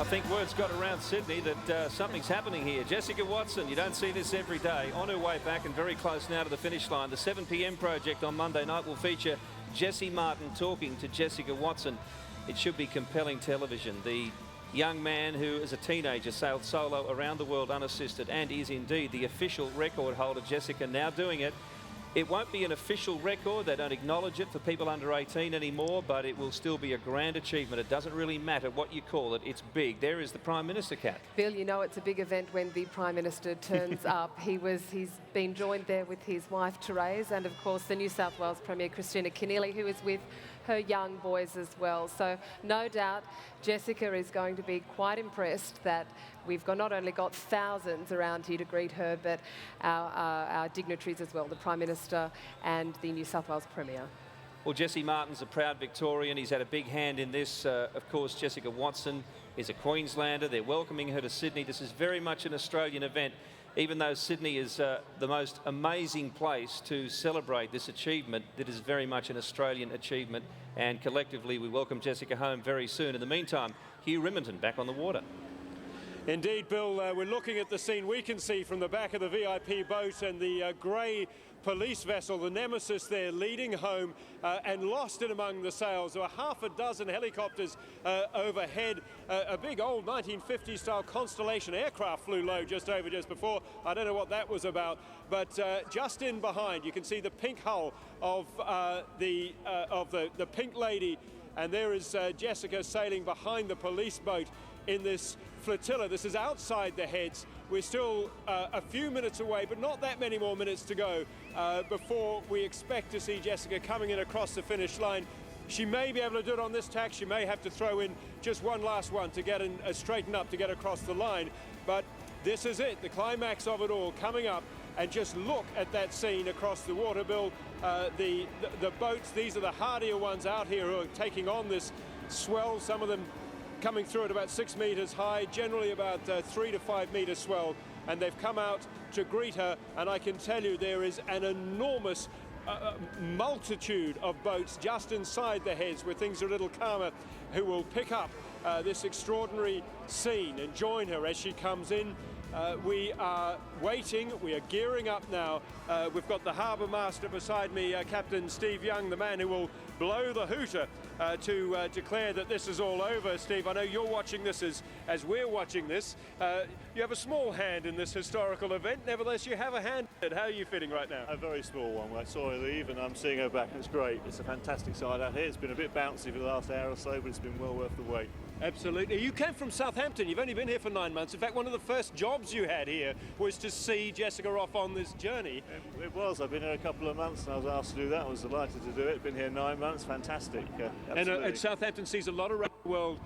think word's got around Sydney that something's happening here. Jessica Watson, you don't see this every day, on her way back and very close now to the finish line. The 7 p.m. project on Monday night will feature Jessie Martin talking to Jessica Watson. It should be compelling television. The young man who, as a teenager, sailed solo around the world unassisted and is indeed the official record holder. Jessica now doing it. It won't be an official record. They don't acknowledge it for people under 18 anymore, but it will still be a grand achievement. It doesn't really matter what you call it. It's big. There is the Prime Minister, Kat. Bill, you know it's a big event when the Prime Minister turns up. He's been joined there with his wife, Therese, and of course the New South Wales Premier, Kristina Keneally, who is with her young boys as well. So no doubt Jessica is going to be quite impressed that we've not only got thousands around here to greet her, but our dignitaries as well, the Prime Minister and the New South Wales Premier. Well, Jessie Martin's a proud Victorian. He's had a big hand in this. Of course, Jessica Watson is a Queenslander. They're welcoming her to Sydney. This is very much an Australian event, even though Sydney is the most amazing place to celebrate this achievement. It is very much an Australian achievement, and collectively we welcome Jessica home very soon. In the meantime, Hugh Rimmington back on the water. Indeed, Bill, we're looking at the scene we can see from the back of the VIP boat and the grey police vessel, the Nemesis there, leading home and lost in among the sails. There were half a dozen helicopters overhead. A big old 1950s style Constellation aircraft flew low just before. I don't know what that was about, but just in behind you can see the pink hull of the Pink Lady, and there is Jessica sailing behind the police boat in this flotilla. This is outside the heads. We're still a few minutes away, but not that many more minutes to go before we expect to see Jessica coming in across the finish line. She may be able to do it on this tack. She may have to throw in just one last one to get straighten up to get across the line. But this is it, the climax of it all coming up. And just look at that scene across the water, Bill. The boats, these are the hardier ones out here who are taking on this swell, some of them coming through at about 6 meters high, generally about 3 to 5 meter swell, and they've come out to greet her. And I can tell you there is an enormous multitude of boats just inside the heads where things are a little calmer, who will pick up this extraordinary scene and join her as she comes in. We are waiting, we are gearing up now. We've got the harbour master beside me, Captain Steve Young, the man who will blow the hooter to declare that this is all over. Steve, I know you're watching this as we're watching this. You have a small hand in this historical event, nevertheless you have a hand. How are you feeling right now? A very small one. I saw her leave and I'm seeing her back. It's great. It's a fantastic sight out here. It's been a bit bouncy for the last hour or so, but it's been well worth the wait. Absolutely. You came from Southampton. You've only been here for 9 months. In fact, one of the first jobs you had here was to see Jessica off on this journey. It was. I've been here a couple of months and I was asked to do that. I was delighted to do it. Been here 9 months. Fantastic. And Southampton sees a lot of round the world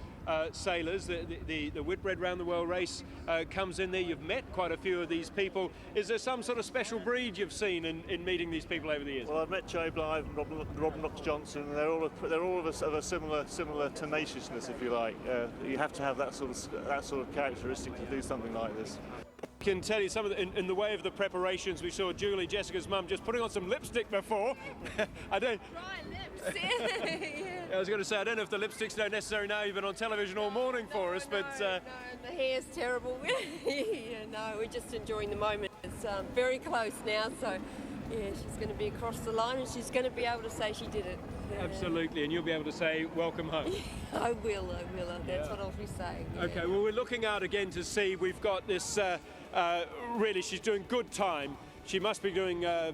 sailors. The Whitbread Round the World race comes in there. You've met quite a few of these people. Is there some sort of special breed you've seen in meeting these people over the years? Well, I've met Joe Blythe and Rob Knox-Johnson. They're all of a similar tenaciousness, if you like. You have to have that sort of characteristic to do something like this. I can tell you some of in the way of the preparations. We saw Julie, Jessica's mum, just putting on some lipstick before. I don't. Right, lips. Yeah. I was going to say, I don't know if the lipstick's no necessary now. You've been on television all morning for us, but no, the hair's terrible. Yeah, no, we're just enjoying the moment. It's very close now, so yeah, she's going to be across the line and she's going to be able to say she did it. Absolutely, and you'll be able to say, welcome home. I will. That's what I'll be saying. Yeah. Okay, well, we're looking out again to see. We've got this, really, she's doing good time. She must be doing, I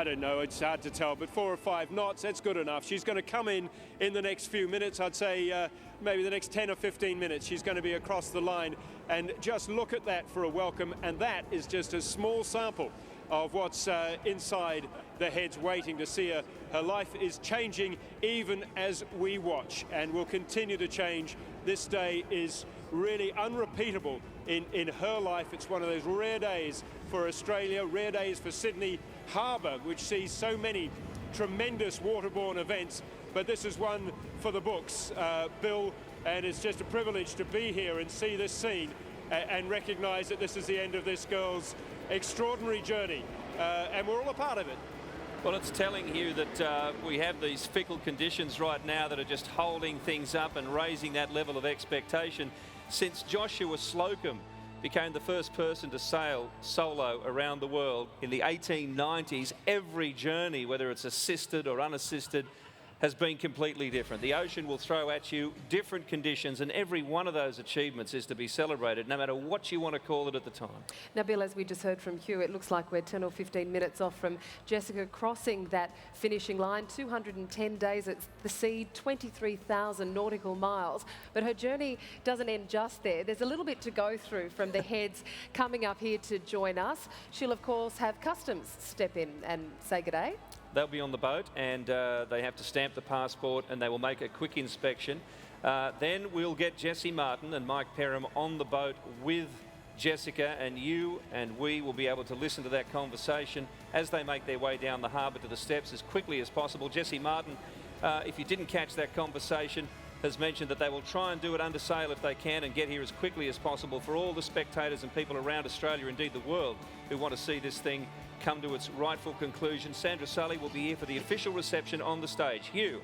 don't know, it's hard to tell, but 4 or 5 knots, that's good enough. She's going to come in the next few minutes. I'd say maybe the next 10 or 15 minutes, she's going to be across the line. And just look at that for a welcome, and that is just a small sample of what's inside the heads waiting to see her. Her life is changing even as we watch, and will continue to change. This day is really unrepeatable in her life. It's one of those rare days for Australia, rare days for Sydney Harbour, which sees so many tremendous waterborne events, but this is one for the books, Bill, and it's just a privilege to be here and see this scene and recognise that this is the end of this girl's extraordinary journey, and we're all a part of it. Well, it's telling you that we have these fickle conditions right now that are just holding things up and raising that level of expectation. Since Joshua Slocum became the first person to sail solo around the world in the 1890s, every journey, whether it's assisted or unassisted, has been completely different. The ocean will throw at you different conditions, and every one of those achievements is to be celebrated, no matter what you want to call it at the time. Now, Bill, as we just heard from Hugh, it looks like we're 10 or 15 minutes off from Jessica crossing that finishing line. 210 days at the sea, 23,000 nautical miles. But her journey doesn't end just there. There's a little bit to go through from the heads coming up here to join us. She'll, of course, have customs step in and say good day. They'll be on the boat, and they have to stamp the passport, and they will make a quick inspection. Then we'll get Jessie Martin and Mike Perham on the boat with Jessica, and you and we will be able to listen to that conversation as they make their way down the harbour to the steps as quickly as possible. Jessie Martin, if you didn't catch that conversation, has mentioned that they will try and do it under sail if they can and get here as quickly as possible for all the spectators and people around Australia, indeed the world, who want to see this thing come to its rightful conclusion. Sandra Sully will be here for the official reception on the stage. Hugh.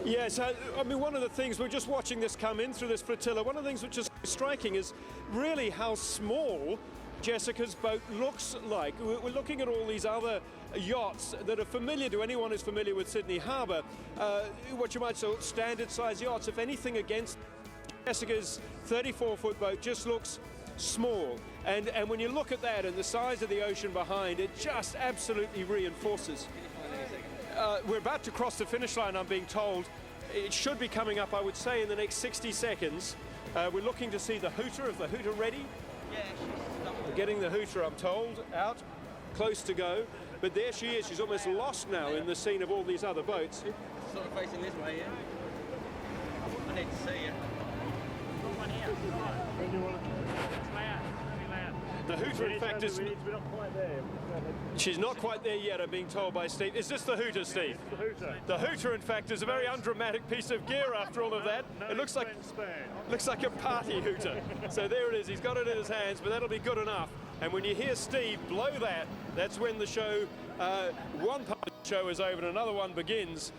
Yes, I mean, one of the things, we're just watching this come in through this flotilla, one of the things which is striking is really how small Jessica's boat looks like. We're looking at all these other yachts that are familiar to anyone who's familiar with Sydney Harbour, what you might call standard size yachts. If anything, against Jessica's 34-foot boat just looks small. And when you look at that and the size of the ocean behind, it just absolutely reinforces. We're about to cross the finish line, I'm being told. It should be coming up, I would say, in the next 60 seconds. We're looking to see the hooter. Is the hooter ready? Yeah, We're getting the hooter, I'm told, out, close to go. But there she is. She's almost lost now in the scene of all these other boats. sort of facing this way, yeah? I need to see you. The hooter, in fact, is... She's not quite there yet, I'm being told by Steve. Is this the hooter, Steve? The hooter. The hooter, in fact, is a very undramatic piece of gear after all of that. It looks like a party hooter. So there it is. He's got it in his hands, but that'll be good enough. And when you hear Steve blow that, that's when the show, one part of the show is over and another one begins.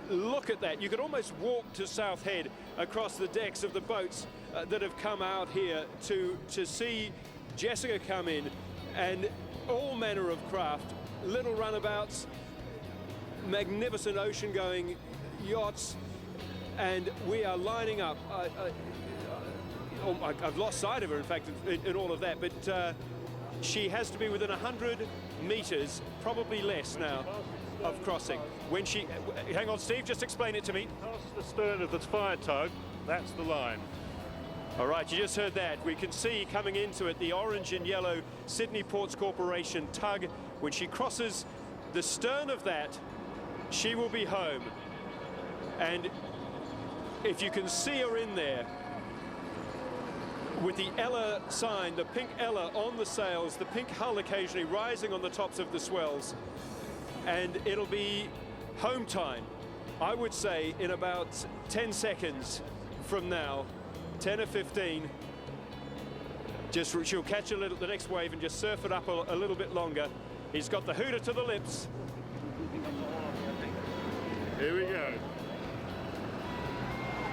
Look at that. You could almost walk to South Head across the decks of the boats that have come out here to see Jessica come in, and all manner of craft, little runabouts, magnificent ocean-going yachts, and we are lining up. I've lost sight of her, in fact, in all of that, but she has to be within 100 metres, probably less now, of crossing. When she... Hang on, Steve, just explain it to me. Past the stern of the fire tug, that's the line. All right, you just heard that. We can see coming into it the orange and yellow Sydney Ports Corporation tug. When she crosses the stern of that, she will be home. And if you can see her in there, with the Ella sign, the pink Ella on the sails, the pink hull occasionally rising on the tops of the swells, and it'll be home time, I would say, in about 10 seconds from now. 10 or 15, just she'll catch the next wave and just surf it up a little bit longer. He's got the hooter to the lips. Here we go.